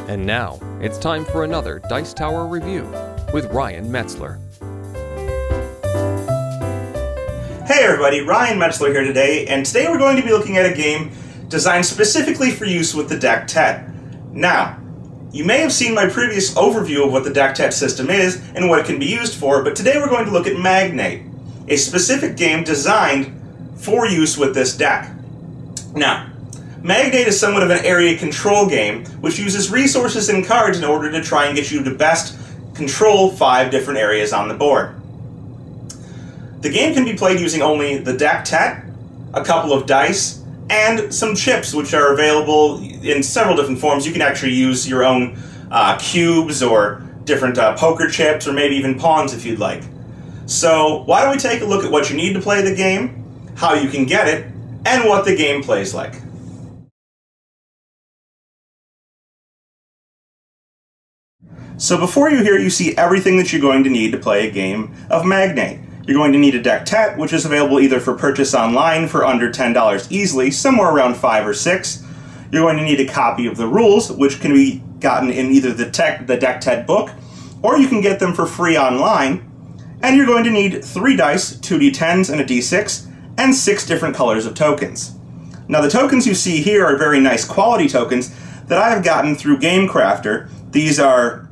And now, it's time for another Dice Tower review with Ryan Metzler. Hey everybody, Ryan Metzler here today, and today we're going to be looking at a game designed specifically for use with the Deck Tet. Now, you may have seen my previous overview of what the Deck Tet system is and what it can be used for, but today we're going to look at Magnate, a specific game designed for use with this deck. Now, Magnate is somewhat of an area control game, which uses resources and cards in order to try and get you to best control 5 different areas on the board. The game can be played using only the Deck Tet, a couple of dice, and some chips, which are available in several different forms. You can actually use your own cubes or different poker chips, or maybe even pawns if you'd like. So why don't we take a look at what you need to play the game, how you can get it, and what the game plays like. So before you here, you see everything that you're going to need to play a game of Magnate. You're going to need a Deck Tet, which is available either for purchase online for under $10 easily, somewhere around $5 or $6. You're going to need a copy of the rules, which can be gotten in either the Deck Tet book, or you can get them for free online. And you're going to need 3 dice, 2 d10s and a d6, and 6 different colors of tokens. Now the tokens you see here are very nice quality tokens that I have gotten through GameCrafter. These are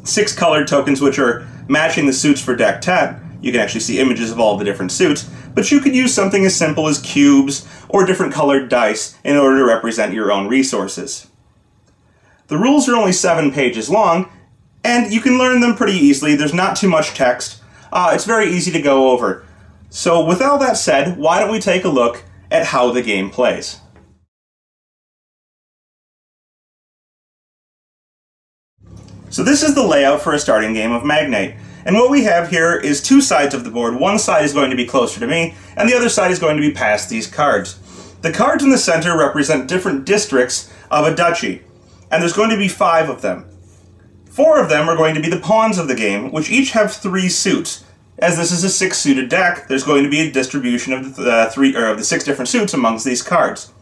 6 colored tokens which are matching the suits for Deck Tet. You can actually see images of all the different suits, but you could use something as simple as cubes or different colored dice in order to represent your own resources. The rules are only 7 pages long, and you can learn them pretty easily. There's not too much text. It's very easy to go over. So with all that said, why don't we take a look at how the game plays. So this is the layout for a starting game of Magnate. And what we have here is 2 sides of the board. One side is going to be closer to me, and the other side is going to be past these cards. The cards in the center represent different districts of a duchy, and there's going to be 5 of them. 4 of them are going to be the pawns of the game, which each have 3 suits. As this is a 6-suited deck, there's going to be a distribution of the 6 different suits amongst these cards.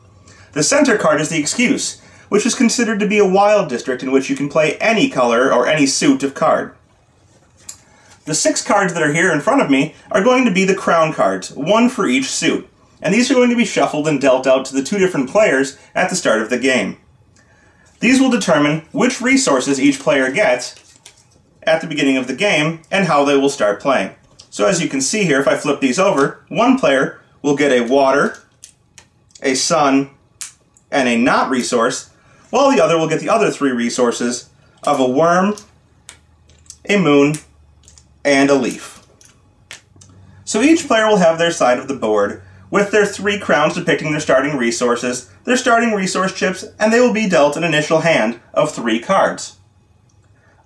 The center card is the Excuse, which is considered to be a wild district in which you can play any color or any suit of card. The 6 cards that are here in front of me are going to be the crown cards, 1 for each suit, and these are going to be shuffled and dealt out to the 2 different players at the start of the game. These will determine which resources each player gets at the beginning of the game and how they will start playing. So as you can see here, if I flip these over, one player will get a water, a sun, and a not resource, while the other will get the other 3 resources of a worm, a moon, and a leaf. So each player will have their side of the board with their 3 crowns depicting their starting resources, their starting resource chips, and they will be dealt an initial hand of 3 cards.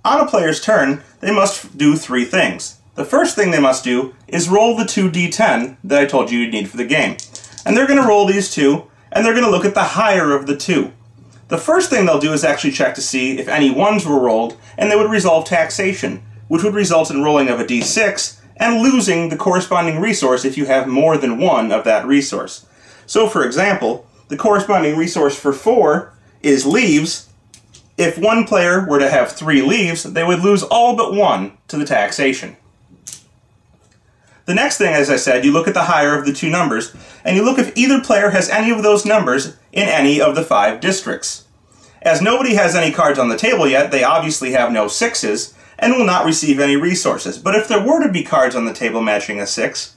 On a player's turn, they must do 3 things. The first thing they must do is roll the 2 d10 that I told you you'd need for the game. And they're going to roll these 2, and they're going to look at the higher of the 2. The first thing they'll do is actually check to see if any 1s were rolled, and they would resolve taxation, which would result in rolling of a d6 and losing the corresponding resource if you have more than 1 of that resource. So for example, the corresponding resource for 4 is leaves. If one player were to have 3 leaves, they would lose all but 1 to the taxation. The next thing, as I said, you look at the higher of the 2 numbers, and you look if either player has any of those numbers in any of the 5 districts. As nobody has any cards on the table yet, they obviously have no 6s, and will not receive any resources. But if there were to be cards on the table matching a 6,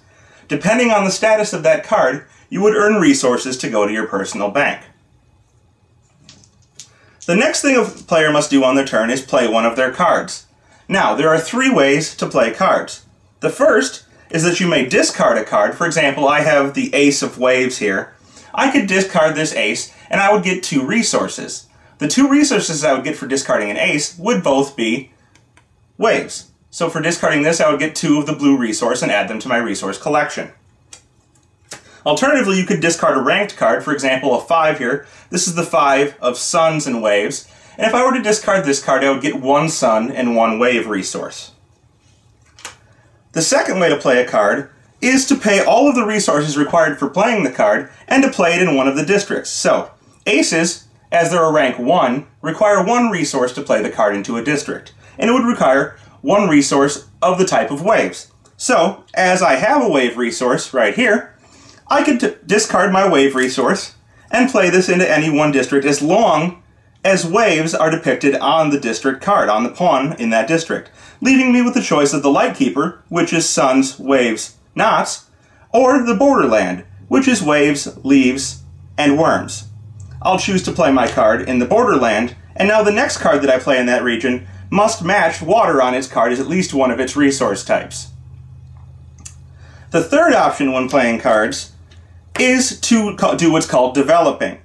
depending on the status of that card, you would earn resources to go to your personal bank. The next thing a player must do on their turn is play one of their cards. Now, there are 3 ways to play cards. The first is that you may discard a card. For example, I have the Ace of Waves here. I could discard this ace, and I would get 2 resources. The 2 resources I would get for discarding an ace would both be waves. So for discarding this, I would get 2 of the blue resource and add them to my resource collection. Alternatively, you could discard a ranked card, for example, a 5 here. This is the 5 of suns and waves. And if I were to discard this card, I would get 1 sun and 1 wave resource. The second way to play a card is to pay all of the resources required for playing the card and to play it in one of the districts. So, aces as they're a rank 1, require 1 resource to play the card into a district, and it would require 1 resource of the type of waves. So, as I have a wave resource right here, I could discard my wave resource and play this into any one district as long as waves are depicted on the district card, on the pawn in that district, leaving me with the choice of the Lightkeeper, which is suns, waves, knots, or the Borderland, which is waves, leaves, and worms. I'll choose to play my card in the Borderland, and now the next card that I play in that region must match water on its card as at least one of its resource types. The third option when playing cards is to do what's called developing.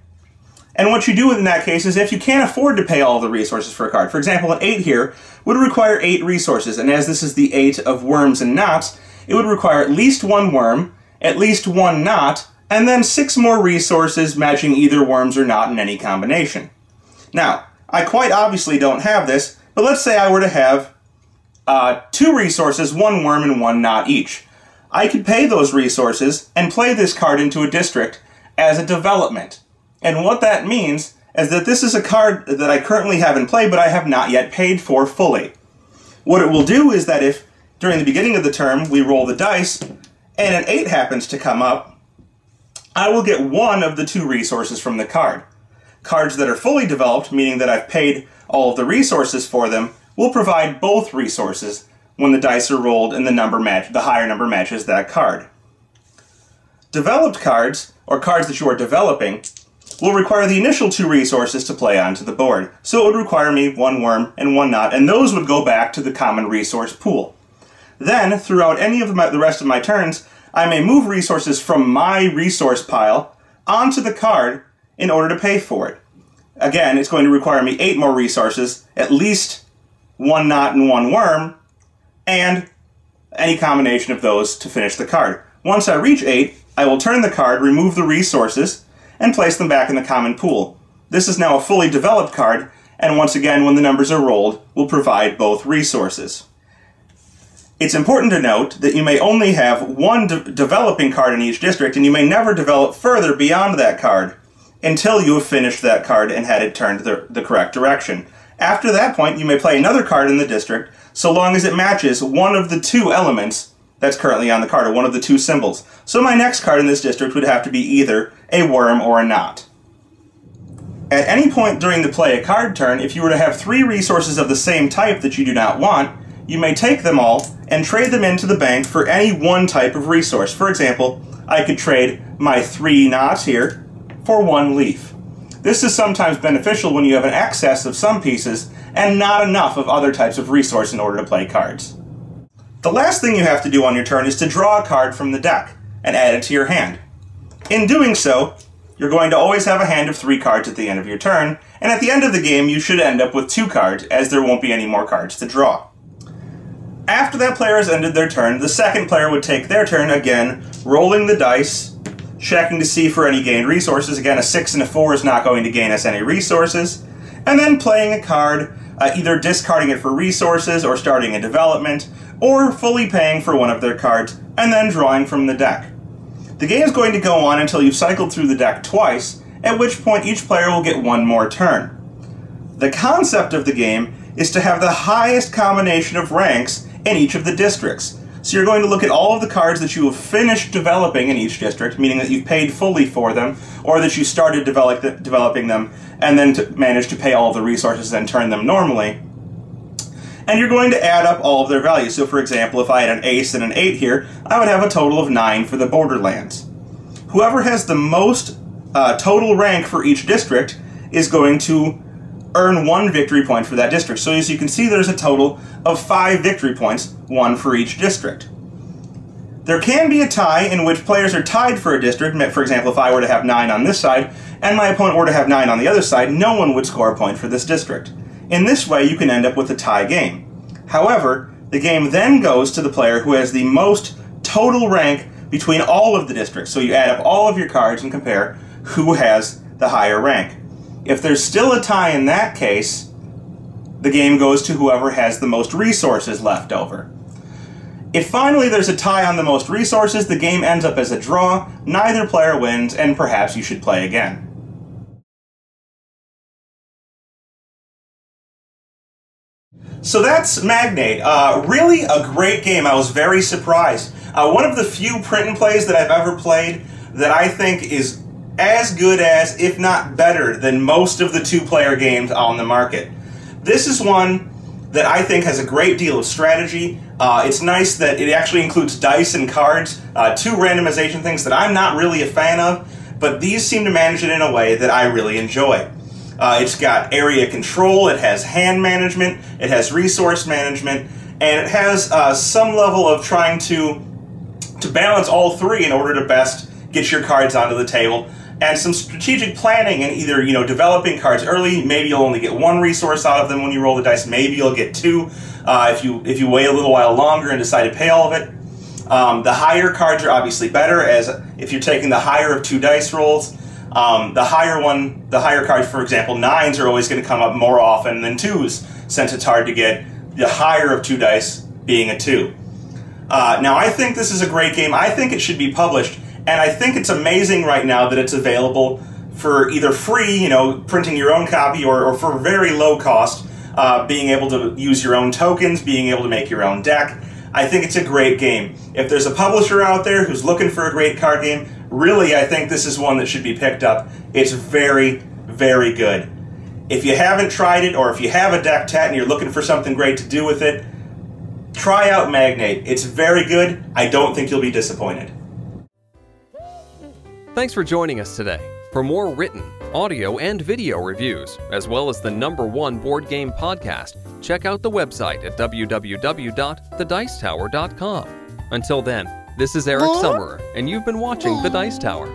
And what you do in that case is if you can't afford to pay all the resources for a card, for example, an 8 here would require 8 resources, and as this is the 8 of worms and knots, it would require at least 1 worm, at least 1 knot, and then 6 more resources matching either worms or knot in any combination. Now, I quite obviously don't have this, but let's say I were to have 2 resources, 1 worm and 1 knot each. I could pay those resources and play this card into a district as a development. And what that means is that this is a card that I currently have in play, but I have not yet paid for fully. What it will do is that if, during the beginning of the term, we roll the dice, and an 8 happens to come up, I will get 1 of the 2 resources from the card. Cards that are fully developed, meaning that I've paid all of the resources for them, will provide both resources when the dice are rolled and the higher number matches that card. Developed cards, or cards that you are developing, will require the initial 2 resources to play onto the board. So it would require me 1 worm and 1 knot, and those would go back to the common resource pool. Then, throughout any of the rest of my turns, I may move resources from my resource pile onto the card in order to pay for it. Again, it's going to require me 8 more resources, at least 1 knot and 1 worm, and any combination of those to finish the card. Once I reach 8, I will turn the card, remove the resources, and place them back in the common pool. This is now a fully developed card, and once again, when the numbers are rolled, will provide both resources. It's important to note that you may only have 1 developing card in each district, and you may never develop further beyond that card until you have finished that card and had it turned the correct direction. After that point, you may play another card in the district, so long as it matches one of the 2 elements that's currently on the card, or one of the 2 symbols. So my next card in this district would have to be either a worm or a knot. At any point during the play a card turn, if you were to have 3 resources of the same type that you do not want, you may take them all and trade them into the bank for any one type of resource. For example, I could trade my 3 knots here for 1 leaf. This is sometimes beneficial when you have an excess of some pieces and not enough of other types of resource in order to play cards. The last thing you have to do on your turn is to draw a card from the deck and add it to your hand. In doing so, you're going to always have a hand of 3 cards at the end of your turn, and at the end of the game you should end up with 2 cards, as there won't be any more cards to draw. After that player has ended their turn, the second player would take their turn again, rolling the dice, checking to see for any gained resources. Again, a 6 and a 4 is not going to gain us any resources, and then playing a card, either discarding it for resources or starting a development, or fully paying for one of their cards, and then drawing from the deck. The game is going to go on until you've cycled through the deck twice, at which point each player will get 1 more turn. The concept of the game is to have the highest combination of ranks in each of the districts. So you're going to look at all of the cards that you have finished developing in each district, meaning that you've paid fully for them, or that you started developing them and then managed to pay all of the resources and turn them normally. And you're going to add up all of their values. So for example, if I had an ace and an 8 here, I would have a total of 9 for the Borderlands. Whoever has the most total rank for each district is going to earn 1 victory point for that district. So as you can see, there's a total of 5 victory points, 1 for each district. There can be a tie in which players are tied for a district. For example, if I were to have 9 on this side, and my opponent were to have 9 on the other side, no one would score a point for this district. In this way, you can end up with a tie game. However, the game then goes to the player who has the most total rank between all of the districts. So you add up all of your cards and compare who has the higher rank. If there's still a tie in that case, the game goes to whoever has the most resources left over. If finally there's a tie on the most resources, the game ends up as a draw, neither player wins, and perhaps you should play again. So that's Magnate. Really a great game. I was very surprised. One of the few print and plays that I've ever played that I think is as good as, if not better, than most of the two-player games on the market. This is one that I think has a great deal of strategy. It's nice that it actually includes dice and cards, two randomization things that I'm not really a fan of, but these seem to manage it in a way that I really enjoy. It's got area control, it has hand management, it has resource management, and it has some level of trying to balance all three in order to best get your cards onto the table, and some strategic planning and either, developing cards early. Maybe you'll only get one resource out of them when you roll the dice. Maybe you'll get two if you wait a little while longer and decide to pay all of it. The higher cards are obviously better, as if you're taking the higher of two dice rolls. The higher cards, for example, 9s are always going to come up more often than 2s, since it's hard to get the higher of two dice being a 2. Now, I think this is a great game. I think it should be published. And I think it's amazing right now that it's available for either free, printing your own copy, or for very low cost, being able to use your own tokens, being able to make your own deck. I think it's a great game. If there's a publisher out there who's looking for a great card game, really, I think this is one that should be picked up. It's very, very good. If you haven't tried it, or if you have a deck tet and you're looking for something great to do with it, try out Magnate. It's very good. I don't think you'll be disappointed. Thanks for joining us today. For more written, audio, and video reviews, as well as the #1 board game podcast, check out the website at www.thedicetower.com. Until then, this is Eric Summerer, and you've been watching The Dice Tower.